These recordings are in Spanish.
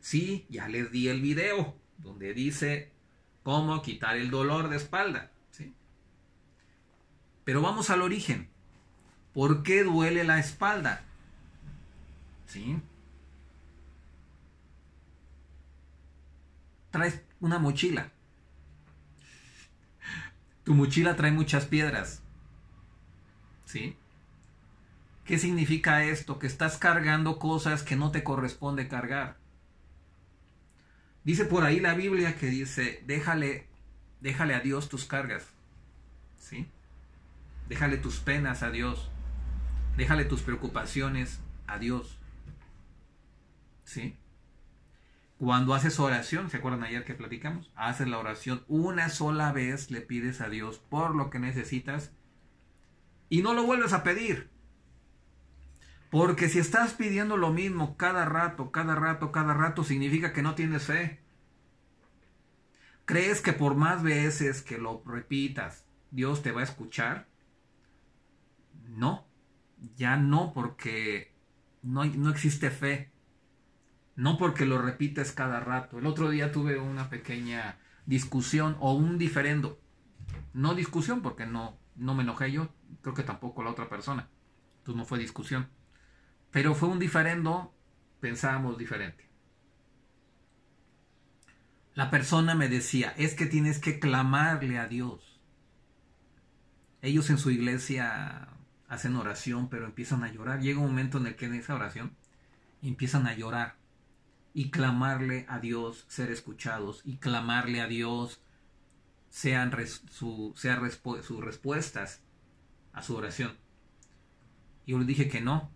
Sí, ya les di el video donde dice cómo quitar el dolor de espalda, ¿sí? Pero vamos al origen. ¿Por qué duele la espalda? ¿Sí? Traes una mochila. Tu mochila trae muchas piedras, ¿sí? ¿Qué significa esto? Que estás cargando cosas que no te corresponde cargar. Dice por ahí la Biblia que dice, déjale a Dios tus cargas, ¿sí? Déjale tus penas a Dios. Déjale tus preocupaciones a Dios, ¿sí? Cuando haces oración, ¿se acuerdan ayer que platicamos? Haces la oración una sola vez, le pides a Dios por lo que necesitas y no lo vuelves a pedir. Porque si estás pidiendo lo mismo cada rato, significa que no tienes fe. ¿Crees que por más veces que lo repitas, Dios te va a escuchar? No, ya no, porque no existe fe. No porque lo repites cada rato. El otro día tuve una pequeña discusión o un diferendo. No discusión porque no me enojé yo, creo que tampoco la otra persona. Entonces no fue discusión. Pero fue un diferendo, pensábamos diferente. La persona me decía, es que tienes que clamarle a Dios. Ellos en su iglesia hacen oración, pero empiezan a llorar. Llega un momento en el que en esa oración empiezan a llorar y clamarle a Dios ser escuchados y clamarle a Dios sean sus respuestas a su oración. Y yo les dije que no,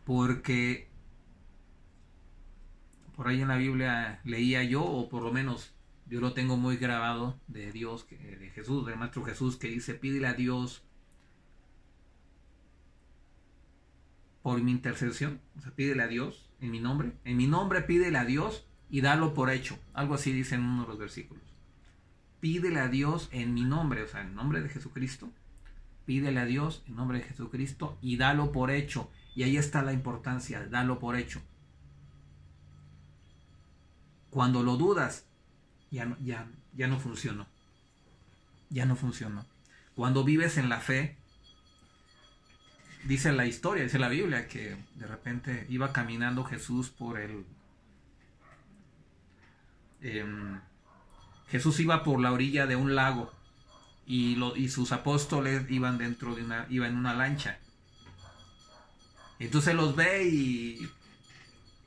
porque por ahí en la Biblia leía yo, o por lo menos yo lo tengo muy grabado de Dios, de Jesús, del Maestro Jesús, que dice, pídele a Dios por mi intercesión, o sea, pídele a Dios en mi nombre pídele a Dios y dalo por hecho, algo así dice en uno de los versículos. Pídele a Dios en mi nombre, o sea, en nombre de Jesucristo, pídele a Dios en nombre de Jesucristo y dalo por hecho. Y ahí está la importancia, dalo por hecho. Cuando lo dudas, ya no funcionó. Ya no funcionó. Cuando vives en la fe, dice la historia, dice la Biblia, que de repente iba caminando Jesús por Jesús iba por la orilla de un lago y sus apóstoles iban iban en una lancha. Entonces los ve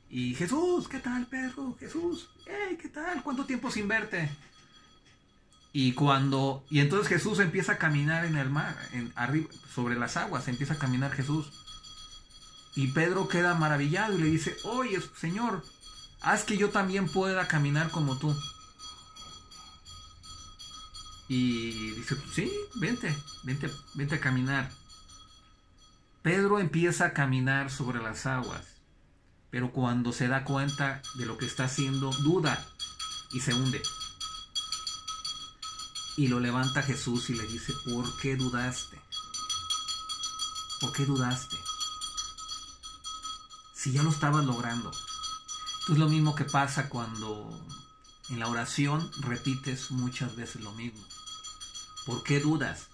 y Jesús, ¿qué tal, Pedro? Jesús, hey, ¿qué tal? ¿Cuánto tiempo sin verte? Y entonces Jesús empieza a caminar en el mar, arriba, sobre las aguas, empieza a caminar Jesús. Y Pedro queda maravillado y le dice, oye, Señor, haz que yo también pueda caminar como tú. Y dice, sí, vente a caminar. Pedro empieza a caminar sobre las aguas, pero cuando se da cuenta de lo que está haciendo, duda y se hunde. Y lo levanta Jesús y le dice, ¿por qué dudaste? ¿Por qué dudaste? Si ya lo estabas logrando. Esto es lo mismo que pasa cuando en la oración repites muchas veces lo mismo. ¿Por qué dudas?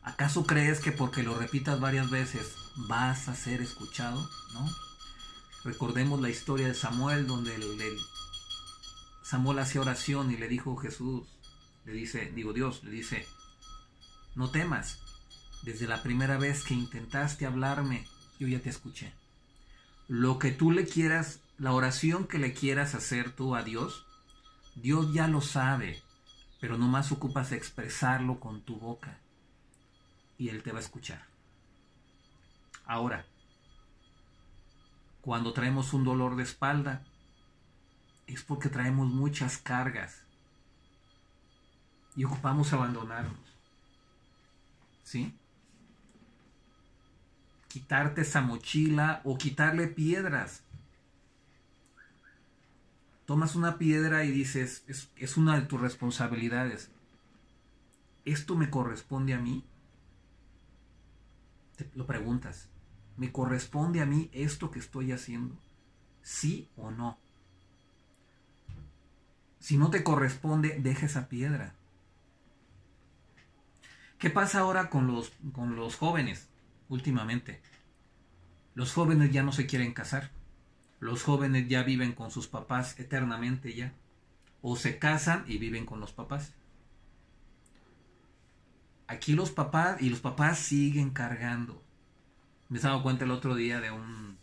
¿Acaso crees que porque lo repitas varias veces vas a ser escuchado? ¿No? Recordemos la historia de Samuel, donde Samuel hacía oración y le dijo Dios le dice, no temas, desde la primera vez que intentaste hablarme, yo ya te escuché. Lo que tú le quieras, la oración que le quieras hacer tú a Dios, Dios ya lo sabe, pero nomás ocupas expresarlo con tu boca y Él te va a escuchar. Ahora, cuando traemos un dolor de espalda, es porque traemos muchas cargas y ocupamos abandonarnos. ¿Sí? Quitarte esa mochila o quitarle piedras. Tomas una piedra y dices, es una de tus responsabilidades. ¿Esto me corresponde a mí? Te lo preguntas. ¿Me corresponde a mí esto que estoy haciendo? ¿Sí o no? Si no te corresponde, deja esa piedra. ¿Qué pasa ahora con los jóvenes últimamente? Los jóvenes ya no se quieren casar. Los jóvenes ya viven con sus papás eternamente ya. O se casan y viven con los papás. Aquí los papás siguen cargando. Me he dado cuenta el otro día de un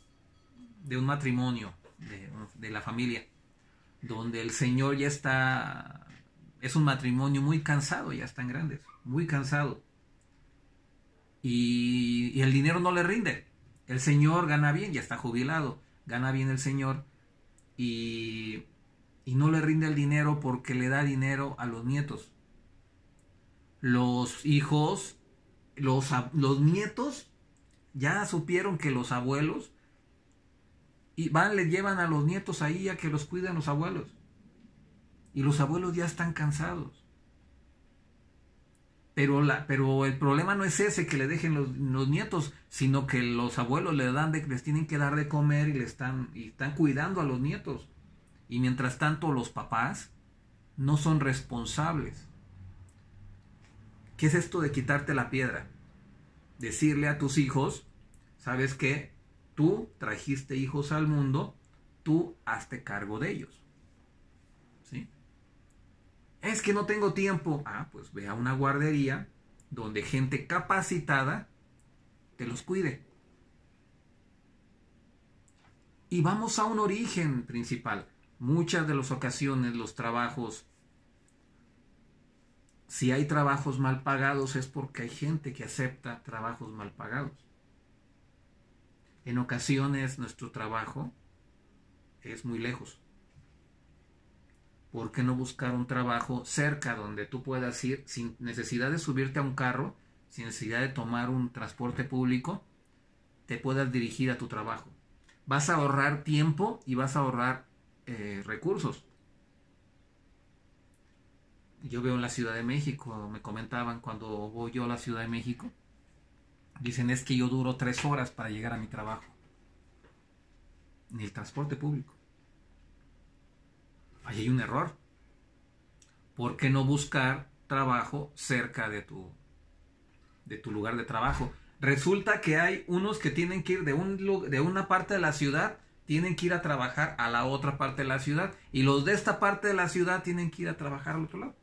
matrimonio de la familia, donde el señor ya está, es un matrimonio muy cansado, ya están grandes, muy cansado. Y el dinero no le rinde. El señor gana bien, ya está jubilado, gana bien el señor y no le rinde el dinero porque le da dinero a los nietos. Los hijos, los nietos ya supieron que los abuelos y le llevan a los nietos ahí a que los cuiden los abuelos. Y los abuelos ya están cansados. Pero el problema no es ese que le dejen los nietos, sino que los abuelos les tienen que dar de comer y están cuidando a los nietos. Y mientras tanto los papás no son responsables. ¿Qué es esto de quitarte la piedra? Decirle a tus hijos, ¿sabes qué? Tú trajiste hijos al mundo, tú hazte cargo de ellos. ¿Sí? Es que no tengo tiempo. Pues ve a una guardería donde gente capacitada te los cuide. Y vamos a un origen principal. Muchas de las ocasiones los trabajos, si hay trabajos mal pagados es porque hay gente que acepta trabajos mal pagados. En ocasiones nuestro trabajo es muy lejos. ¿Por qué no buscar un trabajo cerca donde tú puedas ir sin necesidad de subirte a un carro, sin necesidad de tomar un transporte público, te puedas dirigir a tu trabajo? Vas a ahorrar tiempo y vas a ahorrar recursos. Yo veo en la Ciudad de México, me comentaban cuando voy yo a la Ciudad de México, dicen es que yo duro 3 horas para llegar a mi trabajo. Ni el transporte público. Ahí hay un error. ¿Por qué no buscar trabajo cerca de tu lugar de trabajo? Resulta que hay unos que tienen que ir de una parte de la ciudad, tienen que ir a trabajar a la otra parte de la ciudad, y los de esta parte de la ciudad tienen que ir a trabajar al otro lado.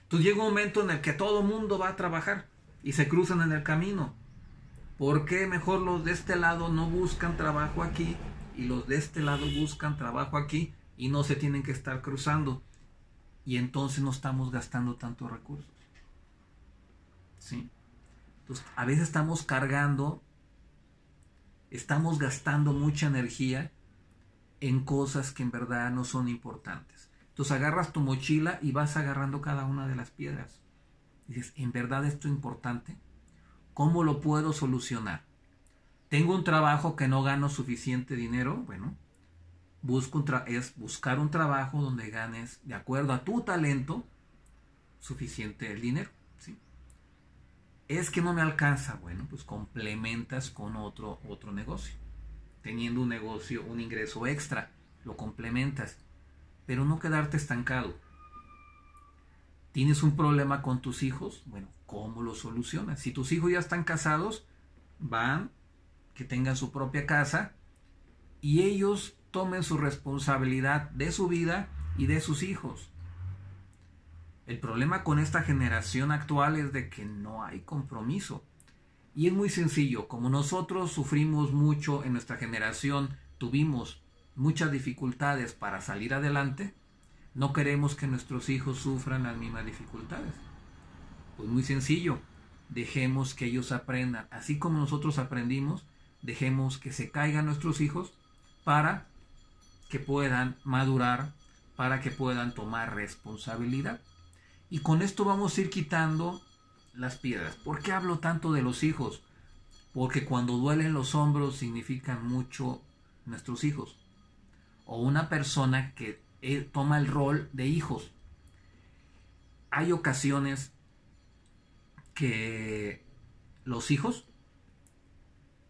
Entonces llega un momento en el que todo mundo va a trabajar y se cruzan en el camino. ¿Por qué mejor los de este lado no buscan trabajo aquí y los de este lado buscan trabajo aquí y no se tienen que estar cruzando? Y entonces no estamos gastando tantos recursos. ¿Sí? Entonces, a veces estamos gastando mucha energía en cosas que en verdad no son importantes. Entonces agarras tu mochila y vas agarrando cada una de las piedras. Y dices, ¿en verdad esto es importante? ¿Cómo lo puedo solucionar? ¿Tengo un trabajo que no gano suficiente dinero? Bueno, es buscar un trabajo donde ganes, de acuerdo a tu talento, suficiente el dinero. ¿Sí? Es que no me alcanza. Bueno, pues complementas con otro negocio. Teniendo un negocio, un ingreso extra, lo complementas. Pero no quedarte estancado. ¿Tienes un problema con tus hijos? Bueno, ¿cómo lo solucionas? Si tus hijos ya están casados, que tengan su propia casa y ellos tomen su responsabilidad de su vida y de sus hijos. El problema con esta generación actual es de que no hay compromiso. Y es muy sencillo, como nosotros sufrimos mucho en nuestra generación, tuvimos muchas dificultades para salir adelante, no queremos que nuestros hijos sufran las mismas dificultades. Pues muy sencillo, dejemos que ellos aprendan. Así como nosotros aprendimos, dejemos que se caigan nuestros hijos para que puedan madurar, para que puedan tomar responsabilidad. Y con esto vamos a ir quitando las piedras. ¿Por qué hablo tanto de los hijos? Porque cuando duelen los hombros significan mucho nuestros hijos. O una persona que toma el rol de hijos. Hay ocasiones que los hijos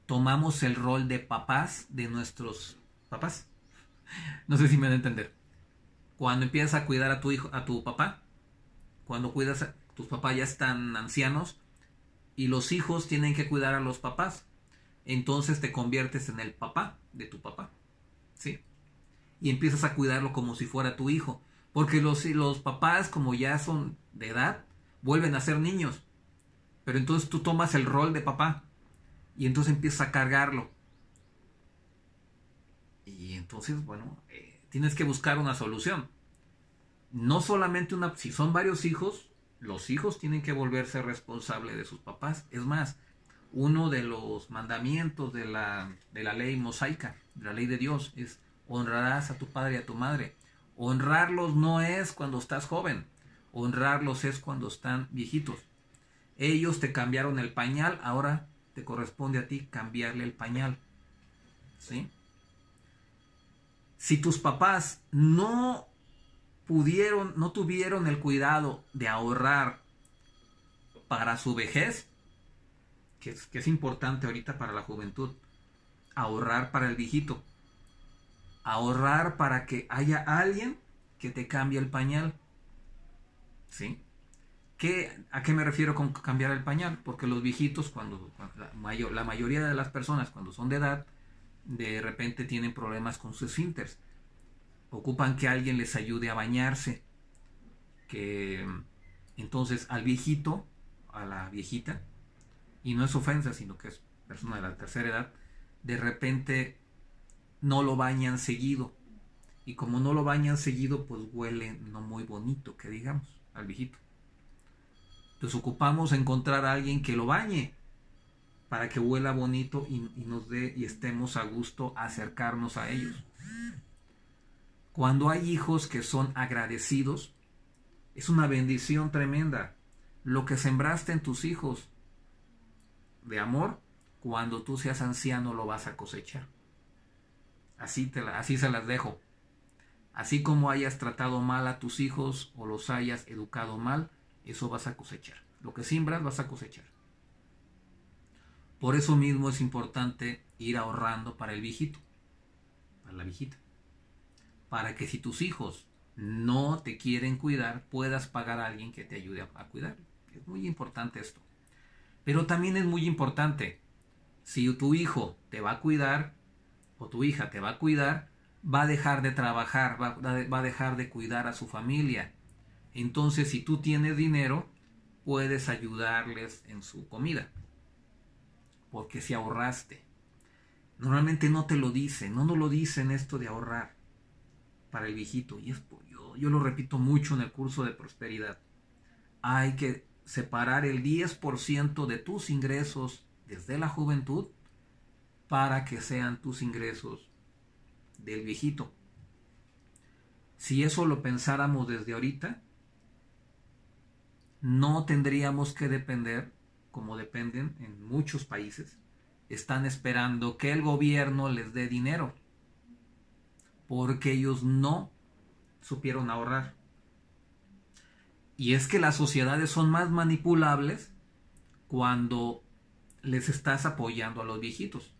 tomamos el rol de papás de nuestros papás. No sé si me da a entender. Cuando empiezas a cuidar a tu hijo, a tu papá, cuando cuidas a tus papás ya están ancianos y los hijos tienen que cuidar a los papás, entonces te conviertes en el papá de tu papá, ¿sí? Y empiezas a cuidarlo como si fuera tu hijo, porque los papás, como ya son de edad, vuelven a ser niños, pero entonces tú tomas el rol de papá y entonces empiezas a cargarlo. Y entonces, bueno, tienes que buscar una solución. No solamente una, si son varios hijos, los hijos tienen que volverse responsables de sus papás. Es más, uno de los mandamientos de la ley mosaica, de la ley de Dios, es honrarás a tu padre y a tu madre. Honrarlos no es cuando estás joven, honrarlos es cuando están viejitos. Ellos te cambiaron el pañal, ahora te corresponde a ti cambiarle el pañal, ¿sí? Si tus papás no tuvieron el cuidado de ahorrar para su vejez, que es importante ahorita para la juventud, ahorrar para el viejito, ahorrar para que haya alguien que te cambie el pañal, ¿sí? ¿A qué me refiero con cambiar el pañal? Porque los viejitos, cuando la mayoría de las personas cuando son de edad, de repente tienen problemas con sus esfínteres, ocupan que alguien les ayude a bañarse, que entonces al viejito, a la viejita, y no es ofensa, sino que es persona de la tercera edad, de repente no lo bañan seguido, y como no lo bañan seguido, pues huele no muy bonito, que digamos, al viejito. Entonces ocupamos encontrar a alguien que lo bañe, para que huela bonito y nos dé y estemos a gusto acercarnos a ellos. Cuando hay hijos que son agradecidos, es una bendición tremenda. Lo que sembraste en tus hijos de amor, cuando tú seas anciano lo vas a cosechar. Así se las dejo. Así como hayas tratado mal a tus hijos o los hayas educado mal, eso vas a cosechar. Lo que siembras vas a cosechar. Por eso mismo es importante ir ahorrando para el viejito, para la viejita. Para que si tus hijos no te quieren cuidar, puedas pagar a alguien que te ayude a cuidar. Es muy importante esto. Pero también es muy importante, si tu hijo te va a cuidar o tu hija te va a cuidar, va a dejar de trabajar, va a dejar de cuidar a su familia. Entonces, si tú tienes dinero, puedes ayudarles en su comida. Porque si ahorraste. Normalmente no te lo dicen, no nos lo dicen esto de ahorrar para el viejito. Y yo lo repito mucho en el curso de prosperidad. Hay que separar el 10% de tus ingresos desde la juventud para que sean tus ingresos del viejito. Si eso lo pensáramos desde ahorita, no tendríamos que depender, como dependen en muchos países, están esperando que el gobierno les dé dinero, porque ellos no supieron ahorrar. Y es que las sociedades son más manipulables cuando les estás apoyando a los viejitos.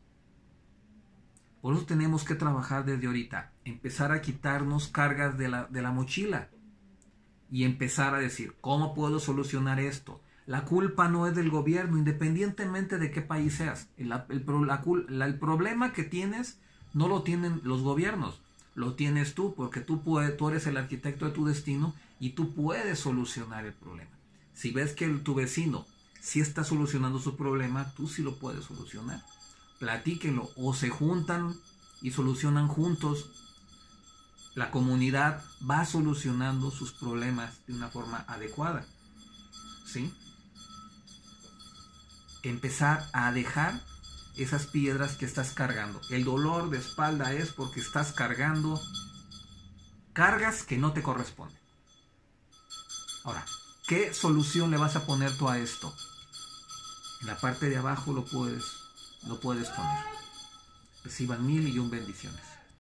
Por eso tenemos que trabajar desde ahorita, empezar a quitarnos cargas de la mochila y empezar a decir, ¿cómo puedo solucionar esto? La culpa no es del gobierno, independientemente de qué país seas. El problema que tienes no lo tienen los gobiernos, lo tienes tú, porque tú eres el arquitecto de tu destino y tú puedes solucionar el problema. Si ves que tu vecino sí está solucionando su problema, tú sí lo puedes solucionar. Platíquenlo, o se juntan y solucionan juntos. La comunidad va solucionando sus problemas de una forma adecuada, ¿sí? Empezar a dejar esas piedras que estás cargando. El dolor de espalda es porque estás cargando cargas que no te corresponden. Ahora, ¿qué solución le vas a poner tú a esto? En la parte de abajo lo puedes poner. Reciban 1000 y 1 bendiciones.